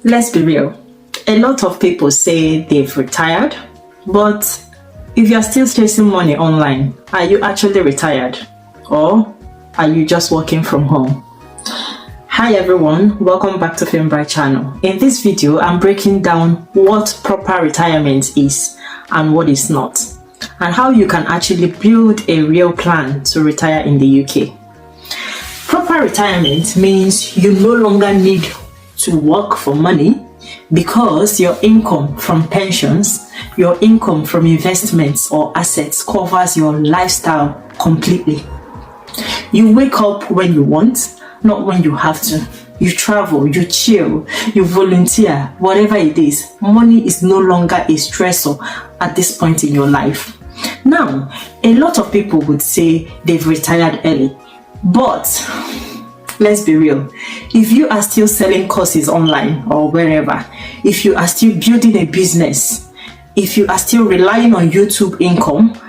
Let's be real. A lot of people say they've retired, but if you're still chasing money online, are you actually retired? Or are you just working from home? Hi everyone, welcome back to FilmBright channel. In this video, I'm breaking down what proper retirement is and what is not, and how you can actually build a real plan to retire in the UK. Proper retirement means you no longer need to work for money because your income from pensions, your income from investments or assets covers your lifestyle completely. You wake up when you want, not when you have to. You travel, you chill, you volunteer, whatever it is. Money is no longer a stressor at this point in your life. Now, a lot of people would say they've retired early, but let's be real. If you are still selling courses online or wherever, if you are still building a business, if you are still relying on YouTube income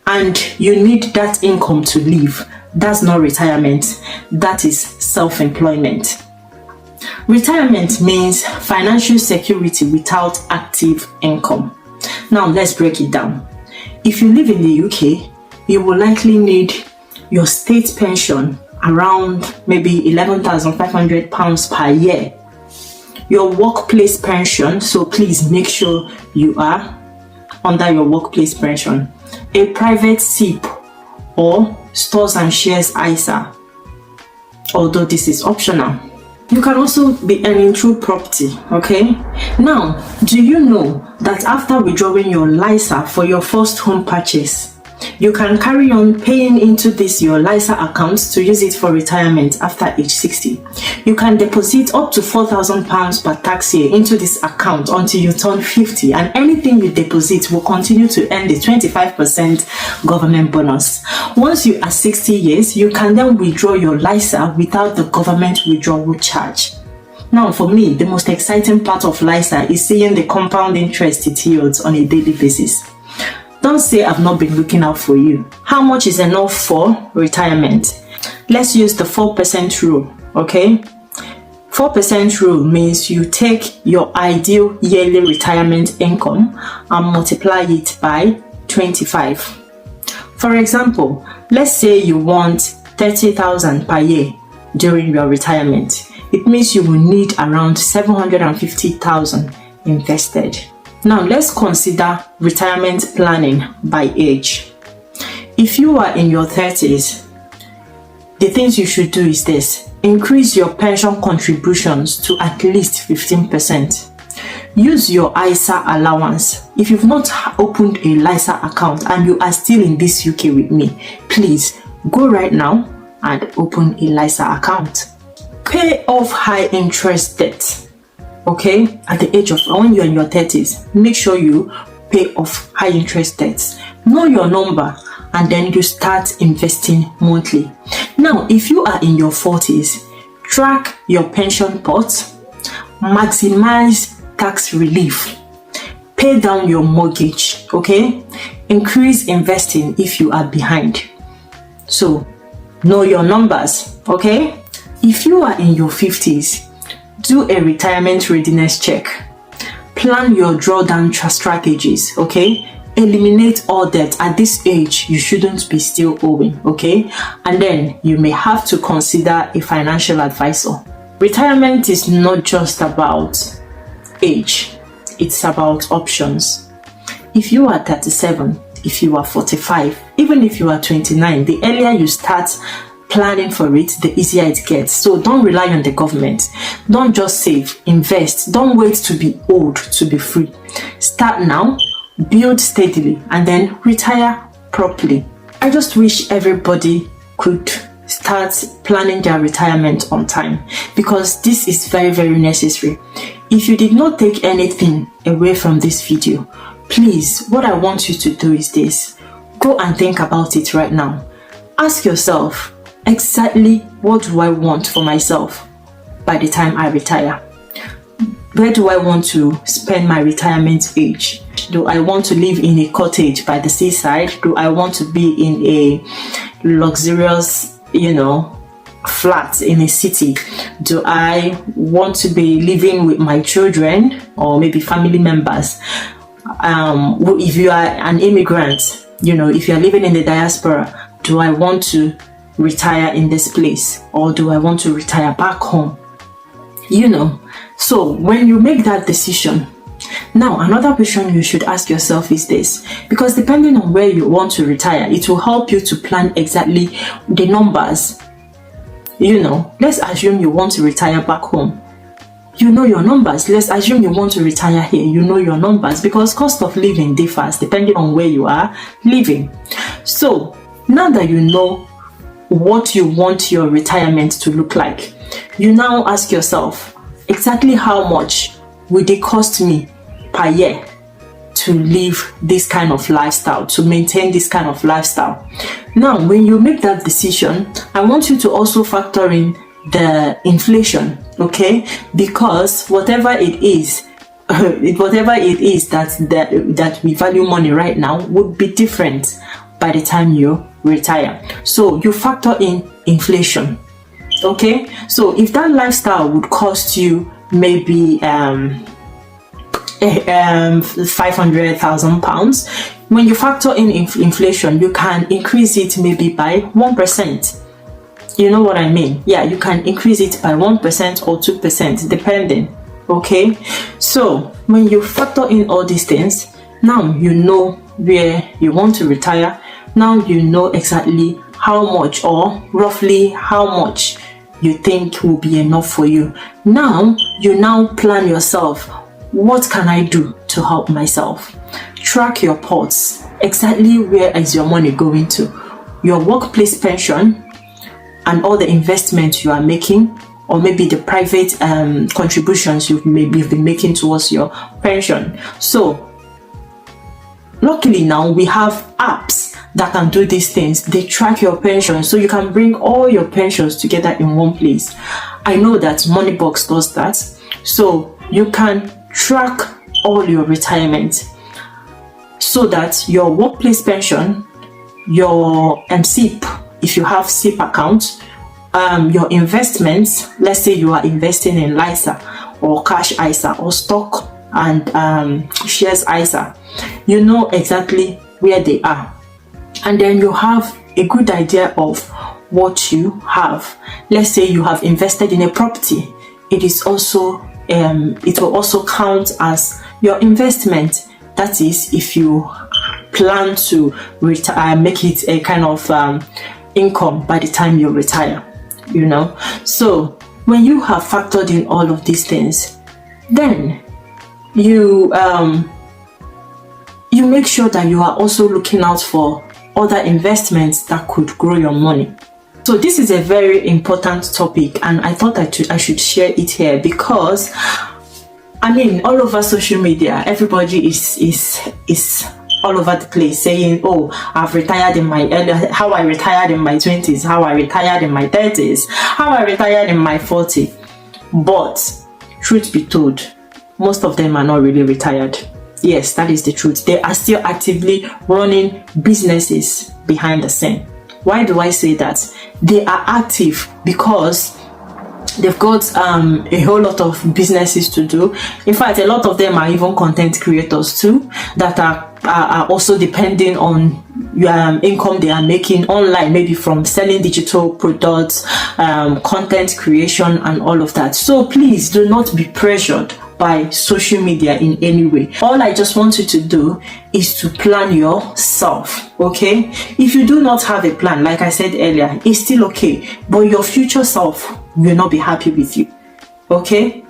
and you need that income to live, that's not retirement, that is self-employment. Retirement means financial security without active income. Now let's break it down. If you live in the UK, you will likely need your state pension around maybe £11,500 per year. Your workplace pension, so please make sure you are under your workplace pension. A private SIP or stores and shares ISA, although this is optional. You can also be earning through property, okay? Now, do you know that after withdrawing your LISA for your first home purchase, you can carry on paying into your LISA account to use it for retirement after age 60. You can deposit up to £4,000 per tax year into this account until you turn 50, and anything you deposit will continue to earn the 25% government bonus. Once you are 60 years, you can then withdraw your LISA without the government withdrawal charge. Now, for me, the most exciting part of LISA is seeing the compound interest it yields on a daily basis. Don't say I've not been looking out for you. How much is enough for retirement? Let's use the 4% rule, okay? 4% rule means you take your ideal yearly retirement income and multiply it by 25. For example, let's say you want 30,000 per year during your retirement. It means you will need around 750,000 invested. Now let's consider retirement planning by age. If you are in your 30s, the things you should do is this: increase your pension contributions to at least 15%. Use your ISA allowance. If you've not opened a LISA account and you are still in this UK with me, please go right now and open a LISA account. Pay off high interest debt. Okay, at the age of when you're in your 30s, make sure you pay off high interest debts. Know your number and then you start investing monthly. Now, if you are in your 40s, track your pension pot, maximize tax relief, pay down your mortgage, okay? Increase investing if you are behind. So, know your numbers, okay? If you are in your 50s, do a retirement readiness check. Plan your drawdown strategies, okay? Eliminate all debt. At this age, you shouldn't be still owing, okay? And then you may have to consider a financial advisor. Retirement is not just about age, it's about options. If you are 37, if you are 45, even if you are 29, the earlier you start planning for it, the easier it gets. So don't rely on the government. Don't just save, invest. Don't wait to be old to be free. Start now, build steadily, and then retire properly. I just wish everybody could start planning their retirement on time, because this is very, very necessary. If you did not take anything away from this video, please, what I want you to do is this: go and think about it right now. Ask yourself, exactly what do I want for myself by the time I retire? Where do I want to spend my retirement age? Do I want to live in a cottage by the seaside? Do I want to be in a luxurious, flat in a city? Do I want to be living with my children or maybe family members? If you are an immigrant, if you are living in the diaspora, do I want to retire in this place, or do I want to retire back home? So when you make that decision, now another question you should ask yourself is this, because depending on where you want to retire, it will help you to plan exactly the numbers. Let's assume you want to retire back home. You know your numbers. Let's assume you want to retire here. You know your numbers, because cost of living differs depending on where you are living. So now that you know what you want your retirement to look like, you now ask yourself, exactly how much would it cost me per year to live this kind of lifestyle, to maintain this kind of lifestyle? Now, when you make that decision, I want you to also factor in the inflation, okay? Because whatever it is that we value money right now would be different by the time you retire. So you factor in inflation, okay? So if that lifestyle would cost you maybe £500,000, when you factor in inflation, you can increase it maybe by 1%. You know what I mean? Yeah, you can increase it by 1% or 2%, depending. Okay, so when you factor in all these things, now you know where you want to retire. Now you know exactly how much, or roughly how much you think will be enough for you. Now you plan yourself. What can I do to help myself? Track your pots. Exactly where is your money going to? Your workplace pension and all the investments you are making, or maybe the private contributions you've been making towards your pension. So luckily now we have apps that can do these things. They track your pension, so you can bring all your pensions together in one place. I know that Moneybox does that, so you can track all your retirement, so that your workplace pension, your SIP, if you have SIP account, your investments, let's say you are investing in LISA or cash ISA or stock and shares ISA, you know exactly where they are, and then you have a good idea of what you have. Let's say you have invested in a property, it will also count as your investment. That is, if you plan to retire, make it a kind of income by the time you retire, So when you have factored in all of these things, then you make sure that you are also looking out for other investments that could grow your money. So this is a very important topic, and I thought I should share it here, because all over social media, everybody is all over the place saying, oh, I've retired in how I retired in my 20s, how I retired in my 30s, how I retired in my 40s. But truth be told, most of them are not really retired. Yes, that is the truth. They are still actively running businesses behind the scene. Why do I say that? They are active because they've got a whole lot of businesses to do. In fact, a lot of them are even content creators too, that are also depending on income they are making online, maybe from selling digital products, content creation and all of that. So please do not be pressured by social media in any way. All I just want you to do is to plan yourself, okay? If you do not have a plan, like I said earlier, it's still okay, but your future self will not be happy with you, okay?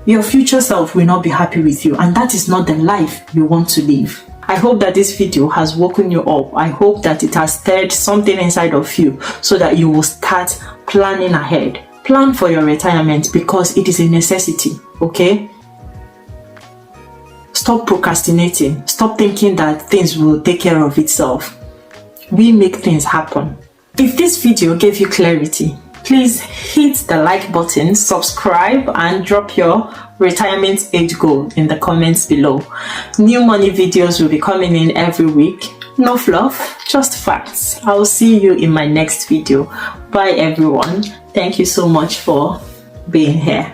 Your future self will not be happy with you, and that is not the life you want to live. I hope that this video has woken you up. I hope that it has stirred something inside of you so that you will start planning ahead. Plan for your retirement, because it is a necessity, okay? Stop procrastinating. Stop thinking that things will take care of itself. We make things happen. If this video gave you clarity, please hit the like button, subscribe, and drop your retirement age goal in the comments below. New money videos will be coming in every week. No fluff, just facts. I'll see you in my next video. Bye everyone. Thank you so much for being here.